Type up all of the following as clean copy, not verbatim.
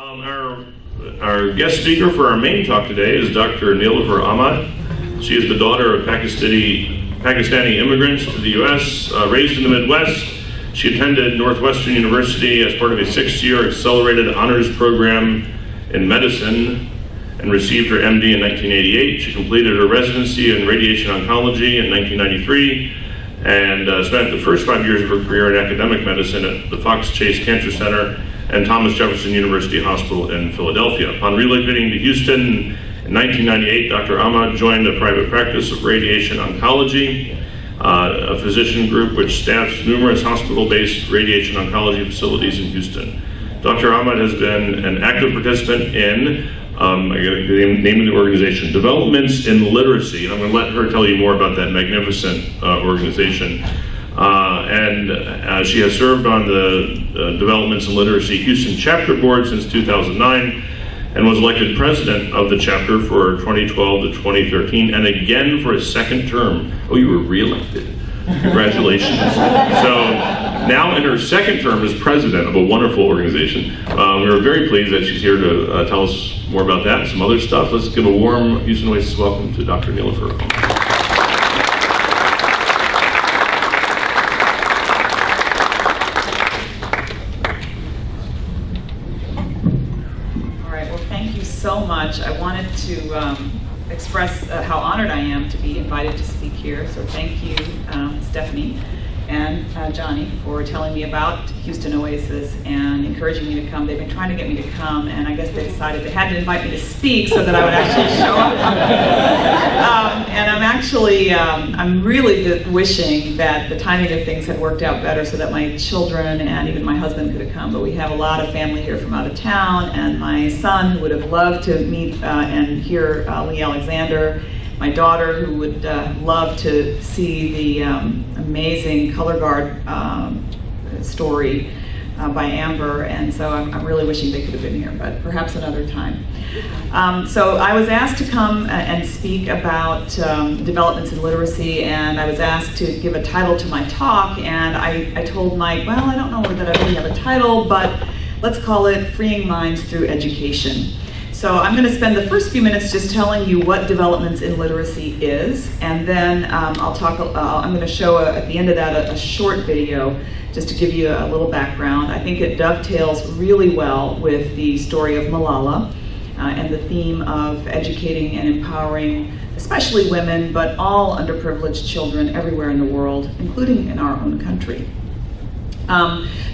Our guest speaker for our main talk today is Dr. Neelofur Ahmad. She is the daughter of Pakistani immigrants to the U.S., raised in the Midwest. She attended Northwestern University as part of a 6-year accelerated honors program in medicine and received her MD in 1988. She completed her residency in radiation oncology in 1993 and spent the first 5 years of her career in academic medicine at the Fox Chase Cancer Center and Thomas Jefferson University Hospital in Philadelphia. Upon relocating to Houston in 1998, Dr. Ahmad joined a private practice of radiation oncology, a physician group which staffs numerous hospital-based radiation oncology facilities in Houston. Dr. Ahmad has been an active participant in, I gotta get the name of the organization, Developments in Literacy, and I'm gonna let her tell you more about that magnificent organization. She has served on the Developments in Literacy Houston Chapter Board since 2009 and was elected president of the chapter for 2012 to 2013 and again for a second term. Oh, you were reelected. Congratulations. So now in her second term as president of a wonderful organization. We are very pleased that she's here to tell us more about that and some other stuff. Let's give a warm Houston Oasis welcome to Dr. Neelofur. So much. I wanted to express how honored I am to be invited to speak here. So thank you, Stephanie and Johnny, for telling me about Houston Oasis and encouraging me to come. They've been trying to get me to come, and I guess they decided they had to invite me to speak so that I would actually show up. And I'm actually, I'm really wishing that the timing of things had worked out better so that my children and even my husband could have come. But we have a lot of family here from out of town, and my son, who would have loved to meet and hear Lee Alexander, my daughter, who would love to see the amazing Color Guard story by Amber, and so I'm really wishing they could have been here, but perhaps another time. So I was asked to come and speak about developments in literacy, and I was asked to give a title to my talk, and I told Mike, well, I don't know that I really have a title, but let's call it Freeing Minds Through Education. So I'm going to spend the first few minutes just telling you what developments in literacy is, and then I'm going to show at the end of that a short video just to give you a little background. I think it dovetails really well with the story of Malala and the theme of educating and empowering especially women, but all underprivileged children everywhere in the world, including in our own country.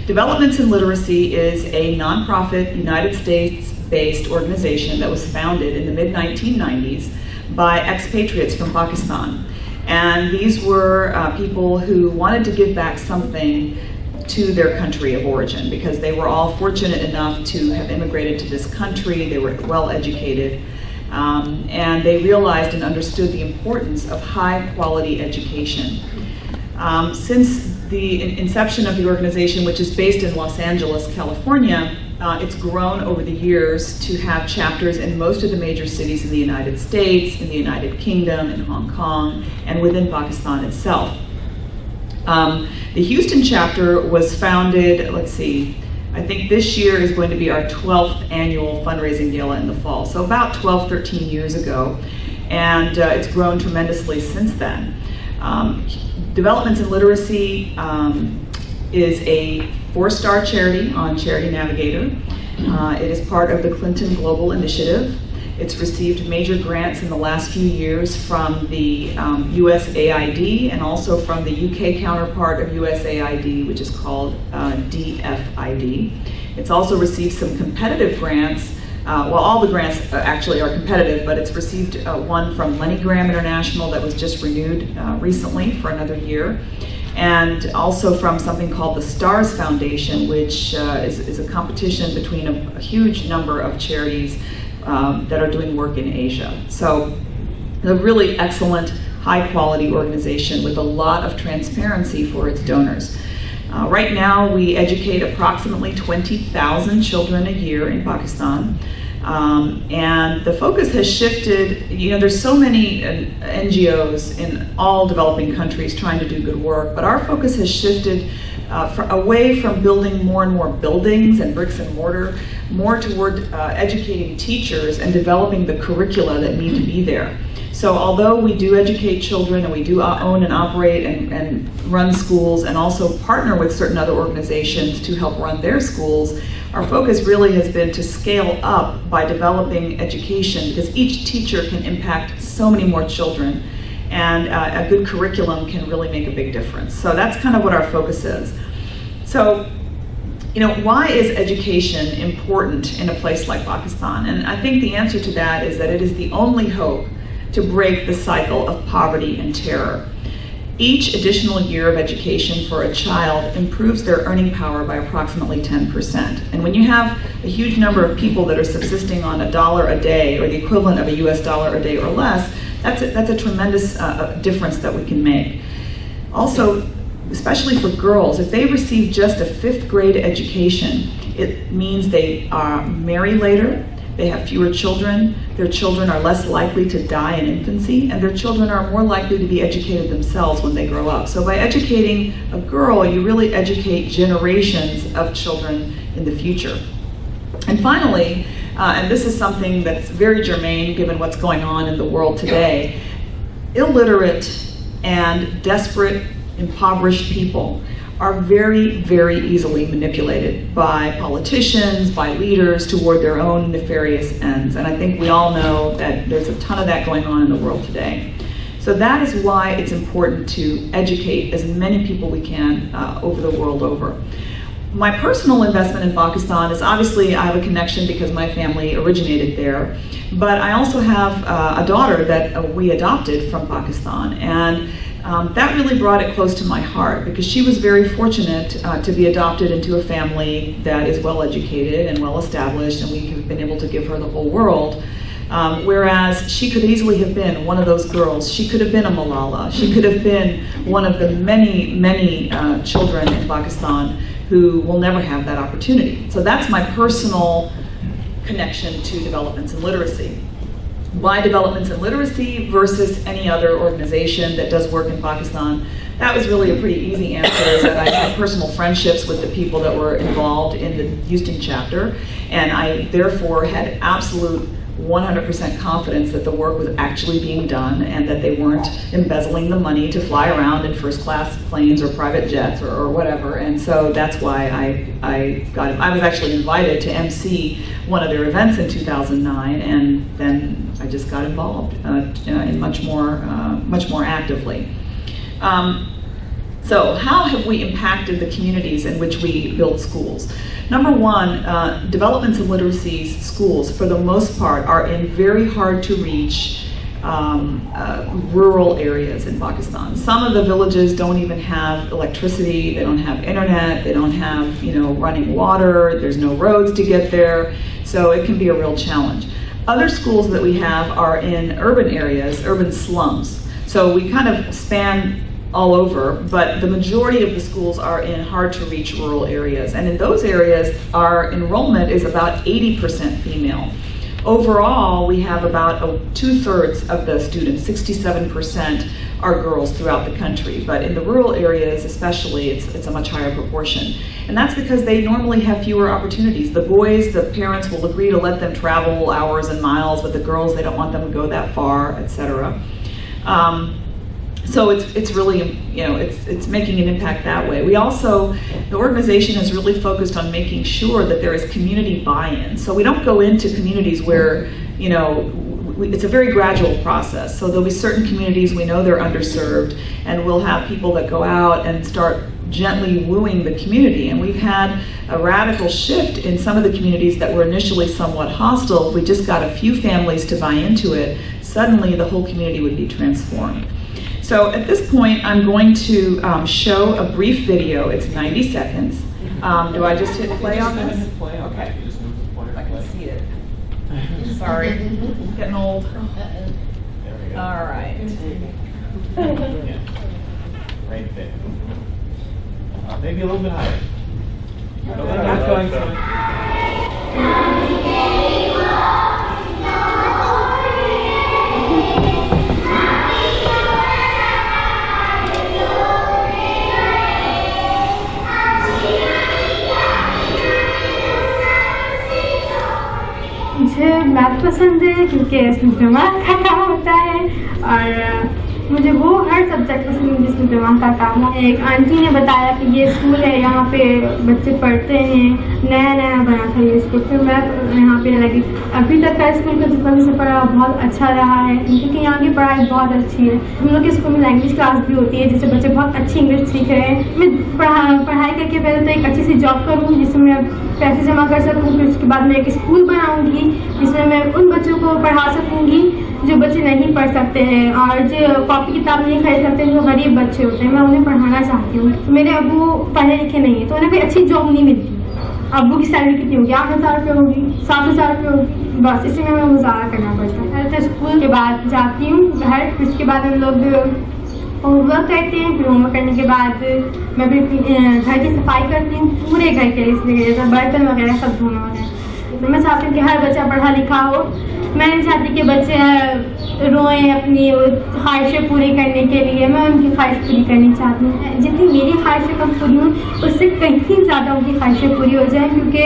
Developments in Literacy is a nonprofit United States-based organization that was founded in the mid-1990s by expatriates from Pakistan. And these were people who wanted to give back something to their country of origin because they were all fortunate enough to have immigrated to this country. They were well educated, and they realized and understood the importance of high quality education. Since the inception of the organization, which is based in Los Angeles, California, it's grown over the years to have chapters in most of the major cities in the United States, in the United Kingdom, in Hong Kong, and within Pakistan itself. The Houston chapter was founded, let's see, I think this year is going to be our 12th annual fundraising gala in the fall, so about 12, 13 years ago, and it's grown tremendously since then. Developments in Literacy is a 4-star charity on Charity Navigator. It is part of the Clinton Global Initiative. It's received major grants in the last few years from the USAID and also from the UK counterpart of USAID, which is called DFID. It's also received some competitive grants. Well, all the grants actually are competitive, but it's received one from MoneyGram International that was just renewed recently for another year, and also from something called the STARS Foundation, which is a competition between a huge number of charities that are doing work in Asia. So a really excellent, high-quality organization with a lot of transparency for its donors. Right now, we educate approximately 20,000 children a year in Pakistan. And the focus has shifted. There's so many NGOs in all developing countries trying to do good work, but our focus has shifted away from building more and more buildings and bricks and mortar, more toward educating teachers and developing the curricula that need to be there. So although we do educate children and we do own and operate and run schools and also partner with certain other organizations to help run their schools, our focus really has been to scale up by developing education, because each teacher can impact so many more children, and a good curriculum can really make a big difference. So that's kind of what our focus is. So, why is education important in a place like Pakistan? And I think the answer to that is that it is the only hope to break the cycle of poverty and terror. Each additional year of education for a child improves their earning power by approximately 10%. And when you have a huge number of people that are subsisting on $1 a day, or the equivalent of a US dollar a day or less, that's a tremendous difference that we can make. Also, especially for girls, if they receive just a 5th grade education, it means they marry later, they have fewer children, their children are less likely to die in infancy, and their children are more likely to be educated themselves when they grow up. So by educating a girl, you really educate generations of children in the future. And finally, and this is something that's very germane given what's going on in the world today, illiterate and desperate, impoverished people are very, very easily manipulated by politicians, by leaders toward their own nefarious ends. And I think we all know that there's a ton of that going on in the world today. So that is why it's important to educate as many people we can over the world over. My personal investment in Pakistan is, obviously I have a connection because my family originated there, but I also have a daughter that we adopted from Pakistan, and that really brought it close to my heart, because she was very fortunate to be adopted into a family that is well educated and well established, and we have been able to give her the whole world. Whereas she could easily have been one of those girls. She could have been a Malala. She could have been one of the many, many children in Pakistan who will never have that opportunity. So that's my personal connection to developments in literacy. Why developments in literacy versus any other organization that does work in Pakistan? That was really a pretty easy answer, is that I had personal friendships with the people that were involved in the Houston chapter, and I therefore had absolute 100% confidence that the work was actually being done and that they weren't embezzling the money to fly around in first-class planes or private jets or whatever. And so that's why I was actually invited to MC one of their events in 2009, and then I just got involved in much more actively. So how have we impacted the communities in which we build schools? Number one, developments in literacy schools, for the most part, are in very hard to reach rural areas in Pakistan. Some of the villages don't even have electricity, they don't have internet, they don't have running water, there's no roads to get there, so it can be a real challenge. Other schools that we have are in urban areas, urban slums. So we kind of span all over, but the majority of the schools are in hard to reach rural areas. And in those areas, our enrollment is about 80% female. Overall, we have about 2/3 of the students, 67%, are girls throughout the country. But in the rural areas especially, it's a much higher proportion. And that's because they normally have fewer opportunities. The boys, the parents will agree to let them travel hours and miles, but the girls, they don't want them to go that far, etc. So it's really, it's making an impact that way. We also, the organization has really focused on making sure that there is community buy-in. So we don't go into communities where, it's a very gradual process. So there'll be certain communities we know they're underserved, and we'll have people that go out and start gently wooing the community. And we've had a radical shift in some of the communities that were initially somewhat hostile. If we just got a few families to buy into it, suddenly the whole community would be transformed. So at this point, I'm going to show a brief video. It's 90 seconds. Do I just hit play on this? Okay. I can see it. Sorry, getting old. All right. Right there. Maybe a little bit higher. I'm not going to. मुझे math पसंद है क्योंकि इसमें दिमाग का काम होता है, और मुझे वो हर सब्जेक्ट पसंद है जिसमें दिमाग का काम हो। एक आंटी ने बताया कि ये स्कूल है, यहाँ पे बच्चे पढ़ते हैं, नया नया बना था ये स्कूल, फिर मैं यहाँ पे लगी। अभी तक का स्कूल का जितना भी पढ़ा बहुत अच्छा रहा है, क्योंकि यहाँ की पढ़ाई बहुत अच्छी है। हम लोग के स्कूल में लैंग्वेज क्लास भी होती है, जिससे बच्चे बहुत अच्छी इंग्लिश सीख रहे हैं। मैं पढ़ाई करके पहले तो एक अच्छी सी जॉब करूँ जिसमें मैं पैसे जमा कर सकूँ, फिर उसके बाद मैं एक स्कूल बनाऊँगी जिसमें मैं उन बच्चों को पढ़ा सकूँगी जो बच्चे नहीं पढ़ सकते हैं और जो कॉपी किताब नहीं खरीद सकते, जो गरीब बच्चे होते हैं, मैं उन्हें पढ़ाना चाहती हूँ। मेरे अब्बू पढ़े लिखे नहीं है तो उन्हें कोई अच्छी जॉब नहीं मिलती। अब्बू की सैलरी कितनी होगी? 8,000 रुपये होगी, 7,000 रुपये होगी, बस इसी में हमें गुजारा करना पड़ता है। पहले तो स्कूल के बाद जाती हूँ घर, फिर उसके बाद हम लोग होमवर्क करते हैं, फिर होमवर्क करने के बाद मैं फिर घर की सफाई करती हूँ पूरे घर के लिए, इसलिए जैसे बर्तन वगैरह सब धोना वगैरह। तो मैं चाहती हूँ कि हर बच्चा पढ़ा लिखा हो। मैं नहीं चाहती कि बच्चे रोएं अपनी ख्वाहिशें पूरी करने के लिए, मैं उनकी ख्वाहिश पूरी करनी चाहती हूँ। जितनी मेरी ख्वाहिशें कम पूरी हुई उससे कहीं ज़्यादा उनकी ख्वाहिशें पूरी हो जाएं, क्योंकि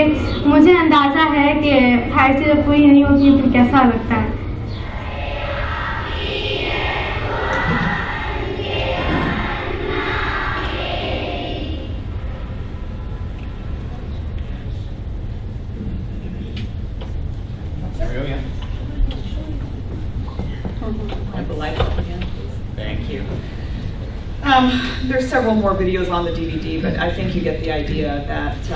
मुझे अंदाज़ा है कि ख्वाहिशें जब पूरी नहीं होती फिर कैसा लगता है। There's several more videos on the DVD, but I think you get the idea that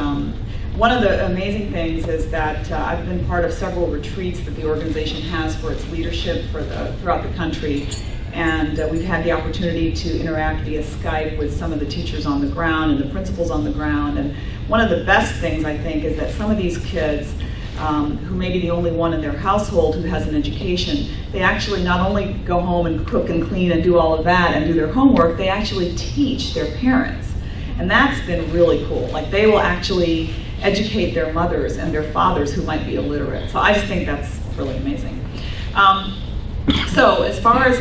one of the amazing things is that I've been part of several retreats that the organization has for its leadership throughout the country, and we've had the opportunity to interact via Skype with some of the teachers on the ground and the principals on the ground. And one of the best things, I think, is that some of these kids who may be the only one in their household who has an education, they actually not only go home and cook and clean and do all of that and do their homework, they actually teach their parents. And that's been really cool. Like, they will actually educate their mothers and their fathers who might be illiterate. So I just think that's really amazing. So as far as,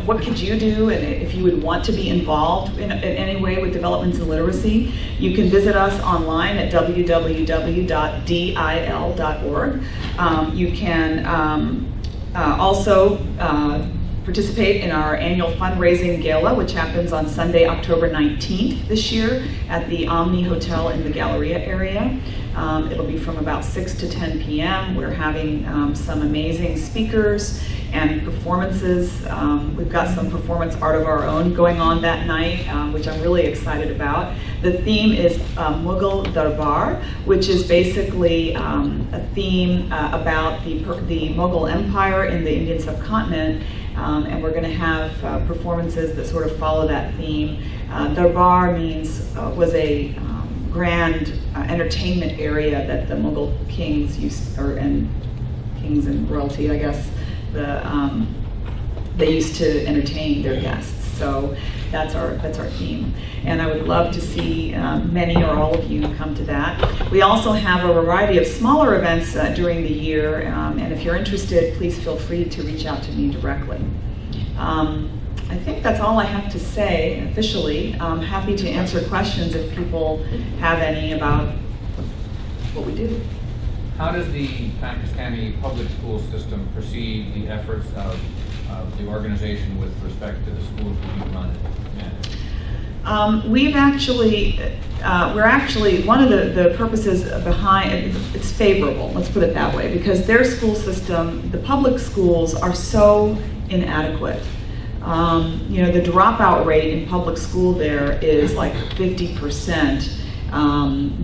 what could you do, and if you would want to be involved in any way with developments in literacy, you can visit us online at www.dil.org. You can also participate in our annual fundraising gala, which happens on Sunday, October 19th this year at the Omni Hotel in the Galleria area. It'll be from about 6 to 10 p.m. We're having some amazing speakers and performances. We've got some performance art of our own going on that night, which I'm really excited about. The theme is Mughal Darbar, which is basically a theme about the Mughal Empire in the Indian subcontinent, and we're going to have performances that sort of follow that theme. Darbar was a grand entertainment area that the Mughal kings kings and royalty, I guess, they used to entertain their guests. So that's our theme, and I would love to see many or all of you come to that. We also have a variety of smaller events during the year, and if you're interested, please feel free to reach out to me directly. I think that's all I have to say officially. I'm happy to answer questions if people have any about what we do. How does the Pakistani public school system perceive the efforts of the organization with respect to the schools that you run and we're actually, one of the purposes behind it's favorable, let's put it that way, because their school system, the public schools, are so inadequate. The dropout rate in public school there is like 50%.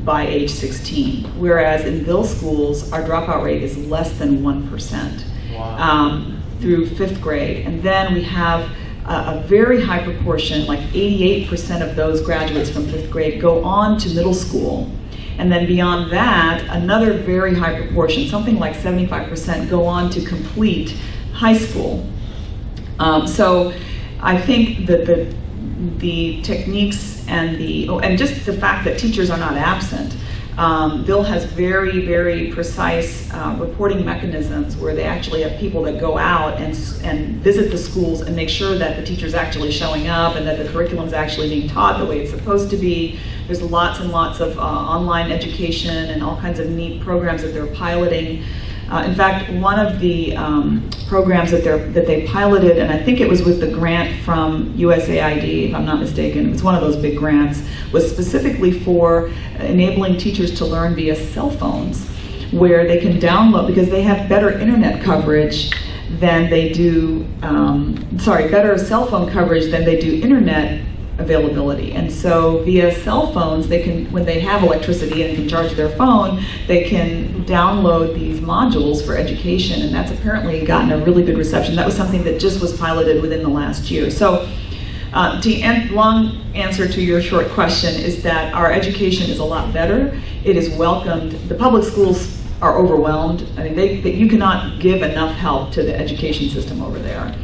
By age 16, whereas in Bill schools, our dropout rate is less than 1%. Wow. Through 5th grade. And then we have a very high proportion, like 88% of those graduates from 5th grade go on to middle school. And then beyond that, another very high proportion, something like 75%, go on to complete high school. So I think that the techniques and just the fact that teachers are not absent. Bill has very, very precise reporting mechanisms where they actually have people that go out and visit the schools and make sure that the teacher's actually showing up and that the curriculum's actually being taught the way it's supposed to be. There's lots and lots of online education and all kinds of neat programs that they're piloting. In fact, one of the programs that they piloted, and I think it was with the grant from USAID, if I'm not mistaken, it was one of those big grants, was specifically for enabling teachers to learn via cell phones, where they can download, because they have better internet coverage than they do, better cell phone coverage than they do internet availability. And so via cell phones, they can, when they have electricity and can charge their phone, they can download these modules for education, and that's apparently gotten a really good reception. That was something that just was piloted within the last year. So long answer to your short question is that our education is a lot better. It is welcomed. The public schools are overwhelmed. I mean, you cannot give enough help to the education system over there.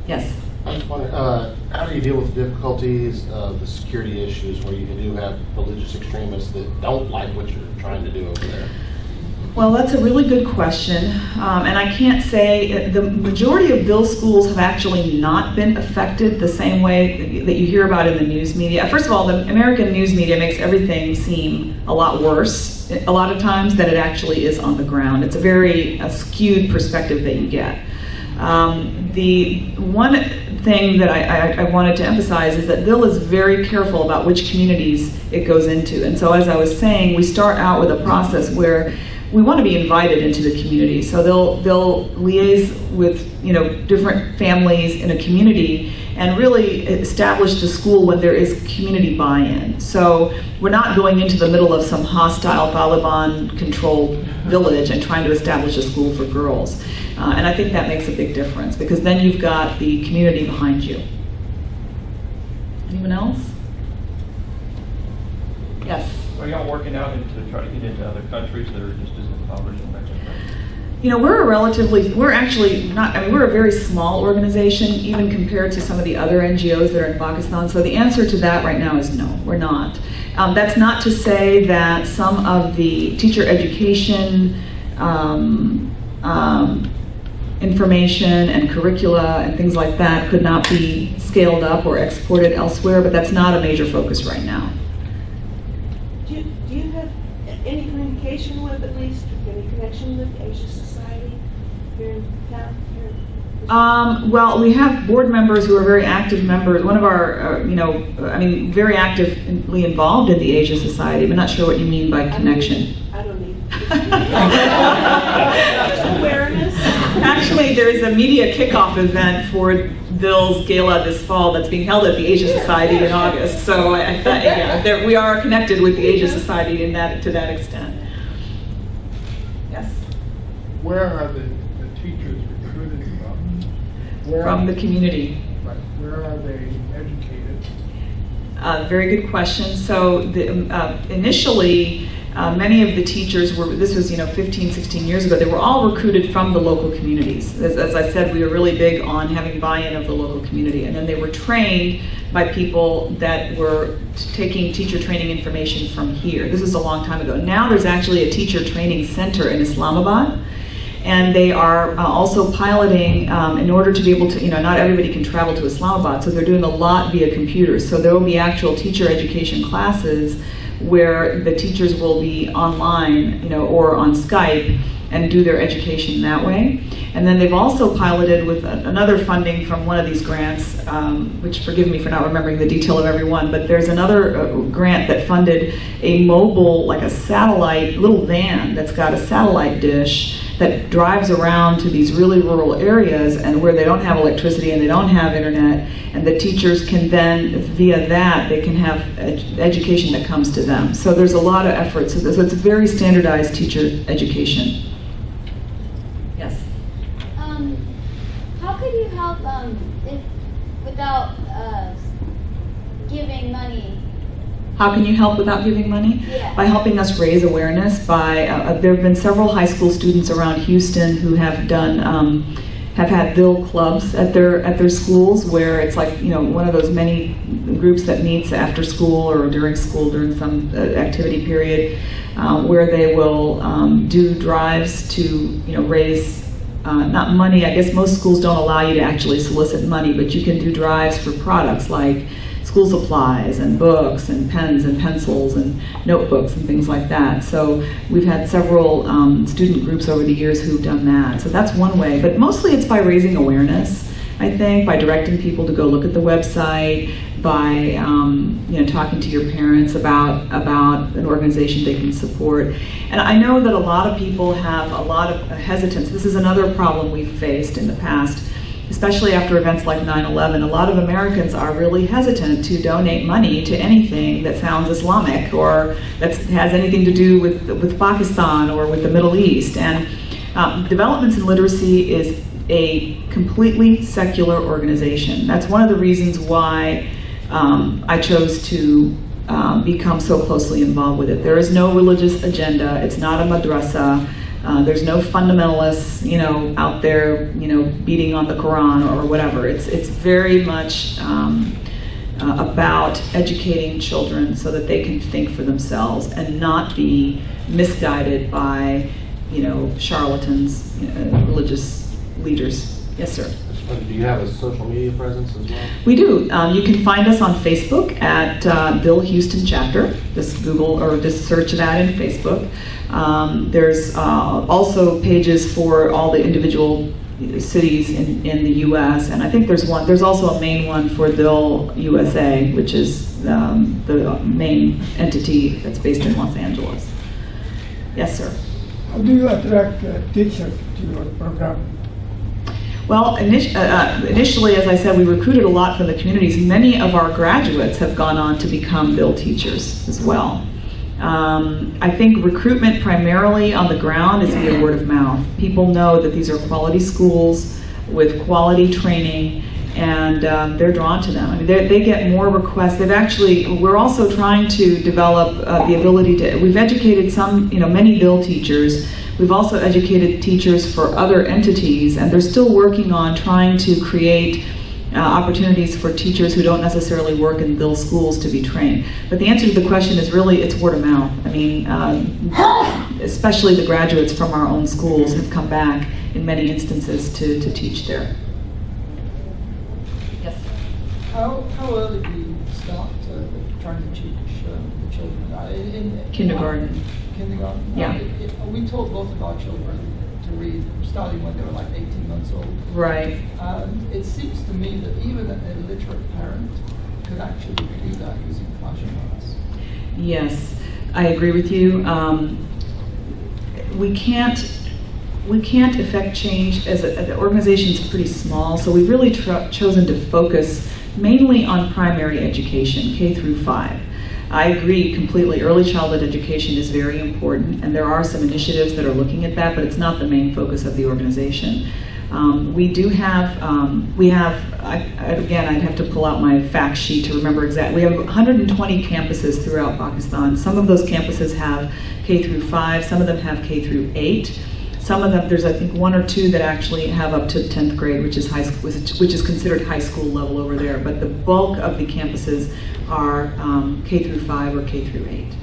Yes. I just wonder, how do you deal with the difficulties of the security issues where you do have religious extremists that don't like what you're trying to do over there? Well, that's a really good question, and I can't say, the majority of Bill's schools have actually not been affected the same way that you hear about in the news media. First of all, the American news media makes everything seem a lot worse a lot of times than it actually is on the ground. It's a very skewed perspective that you get. The one thing that I wanted to emphasize is that Bill is very careful about which communities it goes into. And so as I was saying, we start out with a process where we want to be invited into the community. So they'll liaise with different families in a community and really establish the school when there is community buy-in. So we're not going into the middle of some hostile Taliban-controlled village and trying to establish a school for girls. And I think that makes a big difference, because then you've got the community behind you. Anyone else? Yes? Are y'all working out to try to get into other countries that are just as impoverished as Mexico? We're actually not, we're a very small organization, even compared to some of the other NGOs that are in Pakistan. So the answer to that right now is no, we're not. That's not to say that some of the teacher education information and curricula and things like that could not be scaled up or exported elsewhere, but that's not a major focus right now. Do you have any communication with, at least, any connection with Asia Society here in town? Well, we have board members who are very active members. One of our, very actively involved in the Asia Society. I'm not sure what you mean by connection. I don't need awareness. Actually, there is a media kickoff event for Bill's gala this fall that's being held at the Asia Society in August. So I thought, we are connected with the Asia Society to that extent. Yes? Where are the teachers recruited from? From the community. Right. Where are they educated? Very good question. So initially, many of the teachers were, this was 15, 16 years ago, they were all recruited from the local communities. As I said, we were really big on having buy-in of the local community. And then they were trained by people that were taking teacher training information from here. This is a long time ago. Now there's actually a teacher training center in Islamabad. And they are also piloting, in order to be able to, not everybody can travel to Islamabad, so they're doing a lot via computers. So there will be actual teacher education classes where the teachers will be online, or on Skype, and do their education that way. And then they've also piloted with another funding from one of these grants, which forgive me for not remembering the detail of every one, but there's another grant that funded a mobile, like a satellite, little van that's got a satellite dish that drives around to these really rural areas and where they don't have electricity and they don't have internet, and the teachers can then, via that, they can have education that comes to them. So there's a lot of efforts. So it's a very standardized teacher education. Yes? How could you help without giving money? How can you help without giving money? Yeah. By helping us raise awareness. There have been several high school students around Houston who have done, have had Bill clubs at their schools, where it's like one of those many groups that meets after school or during school during some activity period, where they will do drives to raise. Not money. I guess most schools don't allow you to actually solicit money, but you can do drives for products like school supplies and books and pens and pencils and notebooks and things like that. So we've had several student groups over the years who've done that. So that's one way, but mostly it's by raising awareness, I think, by directing people to go look at the website, by talking to your parents about an organization they can support. And I know that a lot of people have a lot of hesitance. This is another problem we've faced in the past, especially after events like 9/11. A lot of Americans are really hesitant to donate money to anything that sounds Islamic or that has anything to do with Pakistan or with the Middle East. And Developments in Literacy is a completely secular organization. That's one of the reasons why I chose to become so closely involved with it. There is no religious agenda. It's not a madrasa. There's no fundamentalists, out there, beating on the Quran or whatever. It's very much about educating children so that they can think for themselves and not be misguided by, charlatans, religious leaders. Yes, sir. Do you have a social media presence as well? We do. You can find us on Facebook at Bill Houston Chapter. Just Google or just search that in Facebook. There's also pages for all the individual cities in the U.S. and I think there's also a main one for Bill USA, which is the main entity that's based in Los Angeles. Yes, sir. How do you attract teachers to your program? Well, initially, as I said, we recruited a lot from the communities. Many of our graduates have gone on to become Bill teachers as well. I think recruitment primarily on the ground is via word of mouth. People know that these are quality schools with quality training, and they're drawn to them. I mean, they get more requests. We're also trying to develop the ability to, we've educated many Bill teachers. We've also educated teachers for other entities, and they're still working on trying to create opportunities for teachers who don't necessarily work in Bill schools to be trained. But the answer to the question is really, it's word of mouth. I mean, especially the graduates from our own schools have come back in many instances to teach there. Yes? How early do you start trying to teach the children? In Kindergarten. Kindergarten? Yeah. We taught both of our children to read starting when they were like 18 months old. Right. It seems to me that even a literate parent could actually do that using flashcards. Yes, I agree with you. We can't affect change as the organization's pretty small, so we've really chosen to focus mainly on primary education, K through 5. I agree completely. Early childhood education is very important, and there are some initiatives that are looking at that, but it's not the main focus of the organization. We do have, again, I'd have to pull out my fact sheet to remember exactly. We have 120 campuses throughout Pakistan. Some of those campuses have K through 5, some of them have K through 8. Some of them, there's I think 1 or 2 that actually have up to 10th grade, which is which is considered high school level over there. But the bulk of the campuses are K through 5 or K through 8.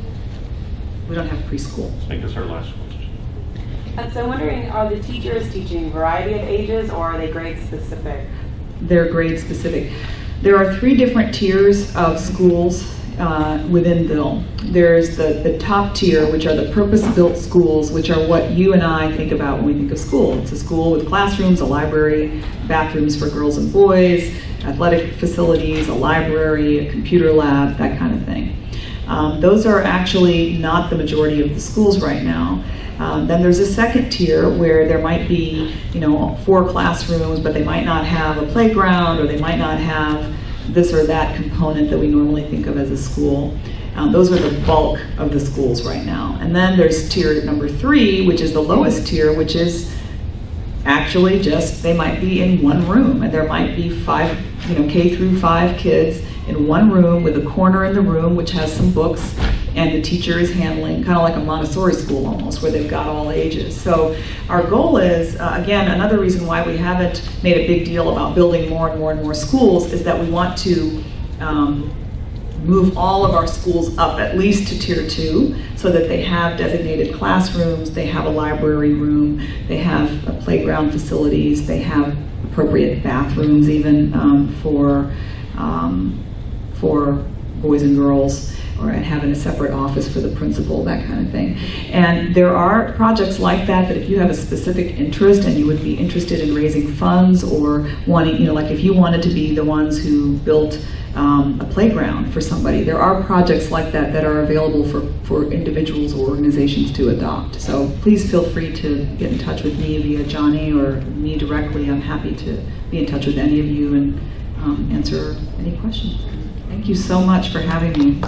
We don't have preschool. I think that's our last question. So I'm wondering, are the teachers teaching a variety of ages, or are they grade specific? They're grade specific. There are 3 different tiers of schools within Bill. There's the top tier, which are the purpose-built schools, which are what you and I think about when we think of school. It's a school with classrooms, a library, bathrooms for girls and boys, athletic facilities, a library, a computer lab, that kind of thing. Those are actually not the majority of the schools right now. Then there's a second tier where there might be, 4 classrooms, but they might not have a playground, or they might not have this or that component that we normally think of as a school. Those are the bulk of the schools right now. And then there's tier number 3, which is the lowest tier, which is actually just, they might be in one room, and there might be 5, K through 5 kids in one room with a corner in the room which has some books, and the teacher is handling, kind of like a Montessori school almost, where they've got all ages. So our goal is, again, another reason why we haven't made a big deal about building more and more and more schools is that we want to move all of our schools up at least to tier 2, so that they have designated classrooms, they have a library room, they have playground facilities, they have appropriate bathrooms even for for boys and girls, or having a separate office for the principal, that kind of thing. And there are projects like that, that if you have a specific interest and you would be interested in raising funds or wanting, you know, like if you wanted to be the ones who built a playground for somebody, there are projects like that that are available for individuals or organizations to adopt. So please feel free to get in touch with me via Johnny or me directly. I'm happy to be in touch with any of you and answer any questions. Thank you so much for having me.